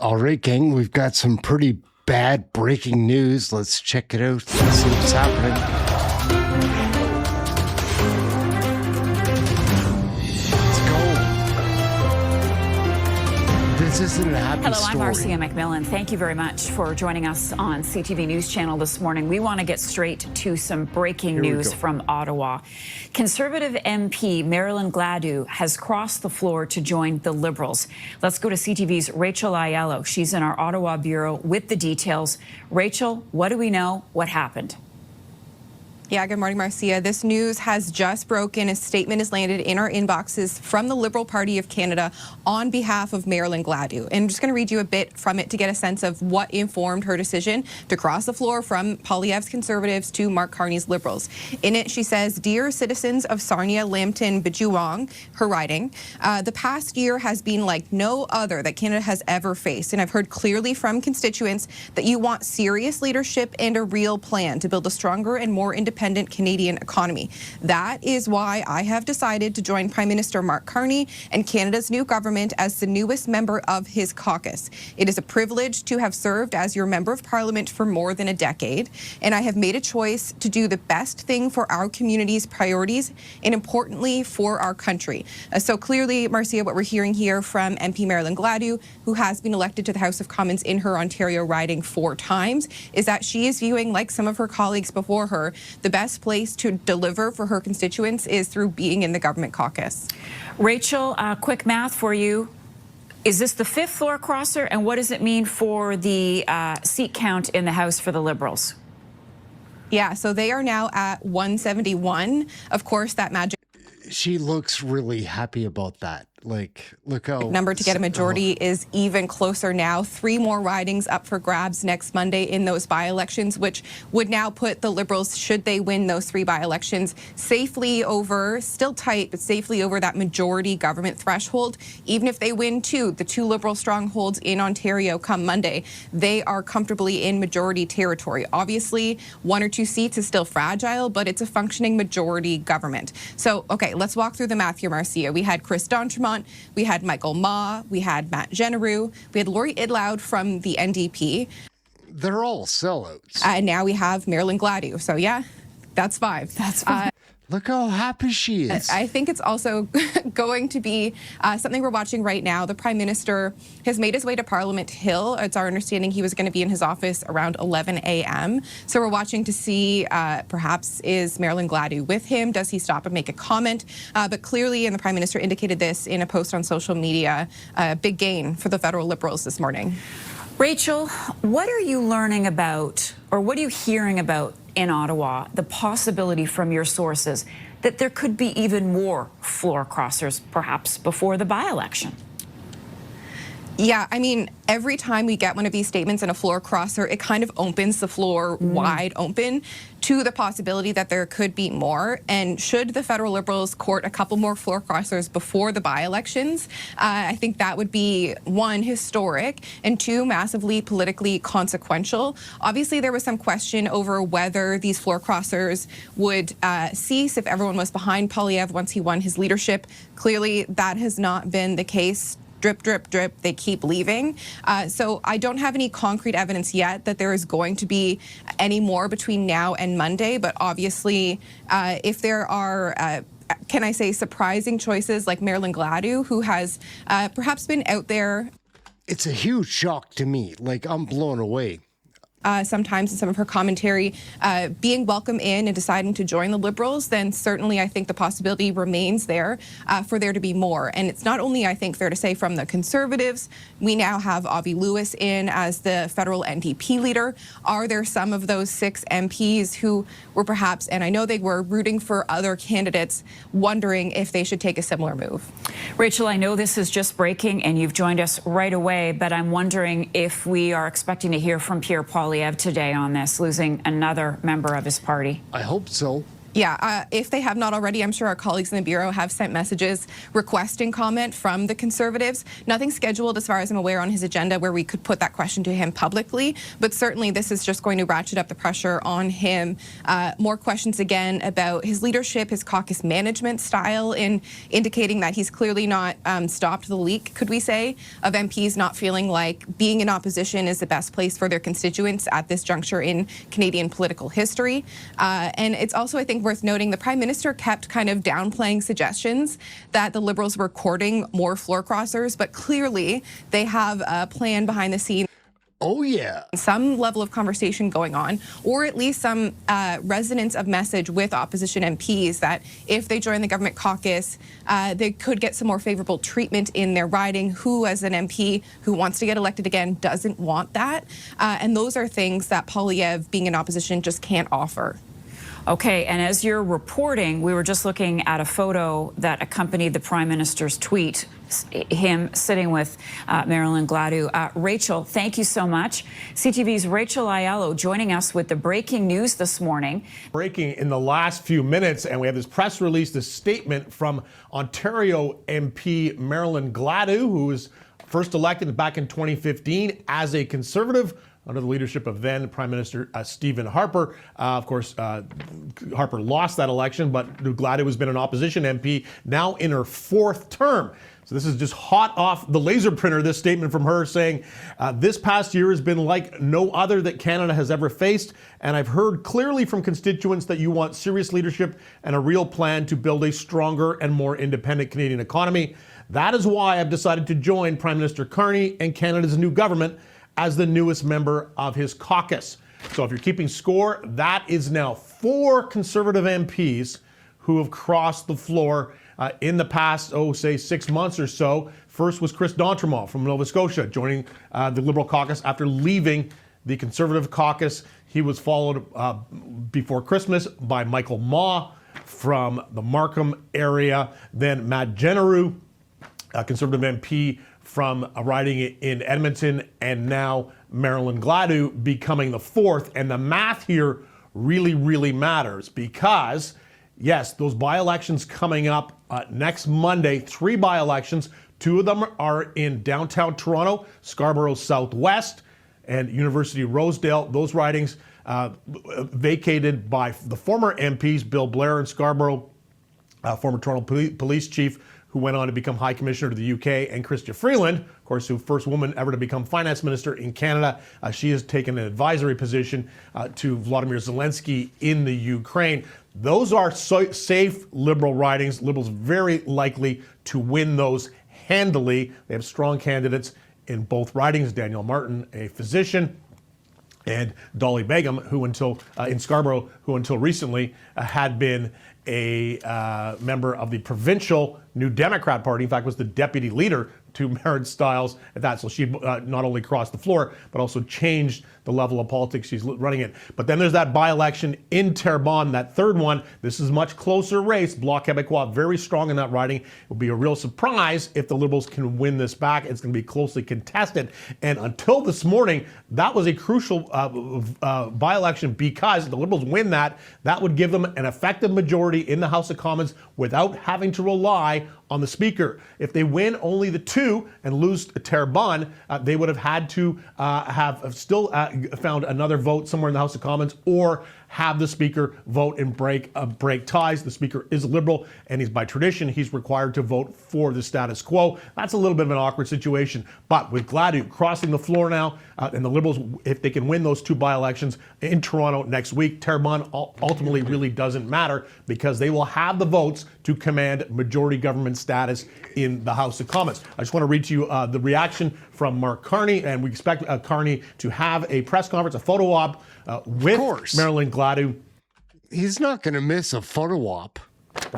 All right, gang, we've got some pretty bad breaking news. Let's check it out. Let's see what's happening. Let's go. This isn't a happy Hello, story. I'm Marcia McMillan. Thank you very much for joining us on CTV News Channel this morning. We want to get straight to some breaking news from Ottawa. Conservative MP Marilyn Gladu has crossed the floor to join the Liberals. Let's go to CTV's Rachel Aiello. She's in our Ottawa bureau with the details. Rachel, what do we know? What happened? Yeah, good morning, Marcia. This news has just broken. A statement has landed in our inboxes from the Liberal Party of Canada on behalf of Marilyn Gladu. And I'm just going to read you a bit from it to get a sense of what informed her decision to cross the floor from Poilievre's Conservatives to Mark Carney's Liberals. In it, she says, "Dear citizens of Sarnia, Lambton, Bijuwang," her riding, "the past year has been like no other that Canada has ever faced. And I've heard clearly from constituents that you want serious leadership and a real plan to build a stronger and more independent Canadian economy. That is why I have decided to join Prime Minister Mark Carney and Canada's new government as the newest member of his caucus. It is a privilege to have served as your member of parliament for more than a decade, and I have made a choice to do the best thing for our community's priorities and, importantly, for our country." So clearly, Marcia, what we're hearing here from MP Marilyn Gladu, who has been elected to the House of Commons in her Ontario riding 4 times, is that she is viewing, like some of her colleagues before her, the best place to deliver for her constituents is through being in the government caucus. Rachel, quick math for you. Is this the 5th floor crosser, and what does it mean for the seat count in the House for the Liberals? Yeah, so they are now at 171. Of course, that magic She looks really happy about that. Like, look how number to get a majority is even closer now. 3 more ridings up for grabs next Monday in those by-elections, which would now put the Liberals, should they win those 3 by-elections, safely over, still tight, but safely over that majority government threshold. Even if they win the 2 Liberal strongholds in Ontario come Monday, they are comfortably in majority territory. Obviously, 1 or 2 seats is still fragile, but it's a functioning majority government. So, okay, let's walk through the math here, Marcia. We had Chris D'Entremont, we had Michael Ma, we had Matt Genereux, we had Laurie Idloud from the NDP. They're all sellouts. And now we have Marilyn Gladu. So yeah, that's 5. That's fine. Look how happy she is. I think it's also going to be something we're watching right now. The Prime Minister has made his way to Parliament Hill. It's our understanding he was going to be in his office around 11 a.m. So we're watching to see perhaps is Marilyn Gladu with him? Does he stop and make a comment? But clearly, and the Prime Minister indicated this in a post on social media, big gain for the federal Liberals this morning. Rachel, what are you learning about, or what are you hearing about in Ottawa, the possibility from your sources that there could be even more floor crossers, perhaps before the by-election? Yeah, I mean, every time we get one of these statements in a floor crosser, it kind of opens the floor wide open to the possibility that there could be more. And should the federal Liberals court a couple more floor crossers before the by-elections, I think that would be, 1, historic, and 2, massively politically consequential. Obviously, there was some question over whether these floor crossers would cease if everyone was behind Poilievre once he won his leadership. Clearly, that has not been the case. Drip, drip, drip, they keep leaving. So I don't have any concrete evidence yet that there is going to be any more between now and Monday. But obviously, if there are, can I say, surprising choices like Marilyn Gladu, who has perhaps been out there. It's a huge shock to me. Like, I'm blown away. Sometimes in some of her commentary, being welcome in and deciding to join the Liberals, then certainly I think the possibility remains there for there to be more. And it's not only, I think, fair to say from the Conservatives, we now have Avi Lewis in as the federal NDP leader. Are there some of those 6 MPs who were perhaps, and I know they were, rooting for other candidates, wondering if they should take a similar move? Rachel, I know this is just breaking and you've joined us right away, but I'm wondering if we are expecting to hear from Pierre Poilievre today on this, losing another member of his party. I hope so. Yeah, if they have not already, I'm sure our colleagues in the Bureau have sent messages requesting comment from the Conservatives. Nothing scheduled, as far as I'm aware, on his agenda where we could put that question to him publicly, but certainly this is just going to ratchet up the pressure on him. More questions again about his leadership, his caucus management style, in indicating that he's clearly not stopped the leak, could we say, of MPs not feeling like being in opposition is the best place for their constituents at this juncture in Canadian political history. And it's also, I think, worth noting the Prime Minister kept kind of downplaying suggestions that the Liberals were courting more floor crossers, but clearly they have a plan behind the scenes. Oh, yeah. Some level of conversation going on, or at least some resonance of message with opposition MPs that if they join the government caucus, they could get some more favorable treatment in their riding. Who, as an MP who wants to get elected again, doesn't want that? And those are things that Poilievre, being in opposition, just can't offer. Okay, and as you're reporting, we were just looking at a photo that accompanied the Prime Minister's tweet, him sitting with Marilyn Gladu. Rachel, thank you so much. CTV's Rachel Aiello joining us with the breaking news this morning. Breaking in the last few minutes, and we have this press release, this statement from Ontario MP Marilyn Gladu, who was first elected back in 2015 as a Conservative under the leadership of then Prime Minister Stephen Harper. Of course, Harper lost that election, but Gladu has been an opposition MP now in her fourth term. So this is just hot off the laser printer, this statement from her saying, this past year has been like no other that Canada has ever faced, and I've heard clearly from constituents that you want serious leadership and a real plan to build a stronger and more independent Canadian economy. That is why I've decided to join Prime Minister Carney and Canada's new government as the newest member of his caucus. So if you're keeping score, that is now 4 Conservative MPs who have crossed the floor in the past, say 6 months or so. First was Chris D'Entremont from Nova Scotia, joining the Liberal caucus after leaving the Conservative caucus. He was followed before Christmas by Michael Maw from the Markham area, then Matt Genereux, a Conservative MP from a riding in Edmonton, and now Marilyn Gladu becoming the fourth. And the math here really, really matters because, yes, those by-elections coming up next Monday, 3 by-elections. 2 of them are in downtown Toronto, Scarborough Southwest, and University Rosedale. Those ridings vacated by the former MPs, Bill Blair in Scarborough, former Toronto police chief, who went on to become High Commissioner to the UK, and Chrystia Freeland, of course, who first woman ever to become Finance Minister in Canada. She has taken an advisory position to Vladimir Zelensky in the Ukraine. Those are safe Liberal ridings. Liberals very likely to win those handily. They have strong candidates in both ridings. Daniel Martin, a physician, and Dolly Begum, who in Scarborough, who until recently had been a member of the provincial New Democrat Party. In fact, was the deputy leader to Marit Stiles at that. So she not only crossed the floor, but also changed the level of politics she's running in. But then there's that by-election in Terrebonne, that third one. This is a much closer race. Bloc Québécois very strong in that riding. It will be a real surprise if the Liberals can win this back. It's going to be closely contested. And until this morning, that was a crucial by-election because if the Liberals win that, that would give them an effective majority in the House of Commons without having to rely on the Speaker. If they win only the 2 and lose Terrebonne, they would have had to have still found another vote somewhere in the House of Commons or have the Speaker vote and break ties. The Speaker is a Liberal, and by tradition, he's required to vote for the status quo. That's a little bit of an awkward situation. But with Gladu crossing the floor now, and the Liberals, if they can win those 2 by-elections in Toronto next week, Terrebonne ultimately really doesn't matter because they will have the votes to command majority government status in the House of Commons. I just want to read to you the reaction from Mark Carney, and we expect Carney to have a press conference, a photo op with Marilyn Gladu. He's not going to miss a photo op.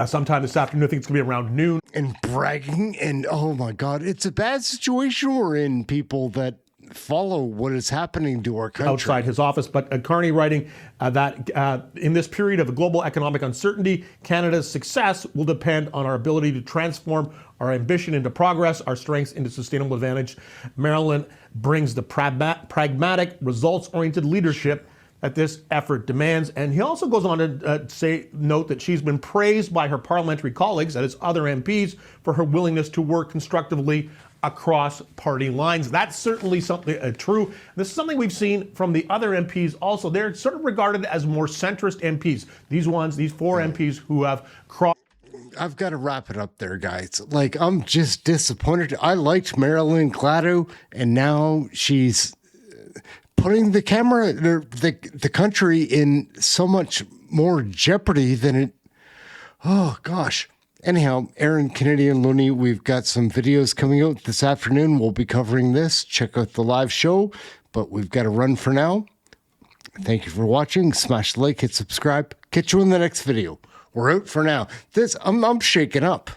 Sometime this afternoon. I think it's going to be around noon. And bragging, and oh my God, it's a bad situation we're in, people that follow what is happening to our country. Outside his office, but Carney writing that in this period of global economic uncertainty, Canada's success will depend on our ability to transform our ambition into progress, our strengths into sustainable advantage. Marilyn brings the pragmatic, results-oriented leadership that this effort demands. And he also goes on to note that she's been praised by her parliamentary colleagues, that is other MPs, for her willingness to work constructively across party lines. That's certainly something true. This is something we've seen from the other MPs also. They're sort of regarded as more centrist MPs. These four MPs who have crossed. I've got to wrap it up there, guys. Like, I'm just disappointed. I liked Marilyn Gladu, and now she's putting the country in so much more jeopardy than it. Oh, gosh. Anyhow, Aaron, Canadian Looney, we've got some videos coming out this afternoon. We'll be covering this. Check out the live show, but we've got to run for now. Thank you for watching. Smash the like, hit subscribe. Catch you in the next video. We're out for now. I'm shaking up.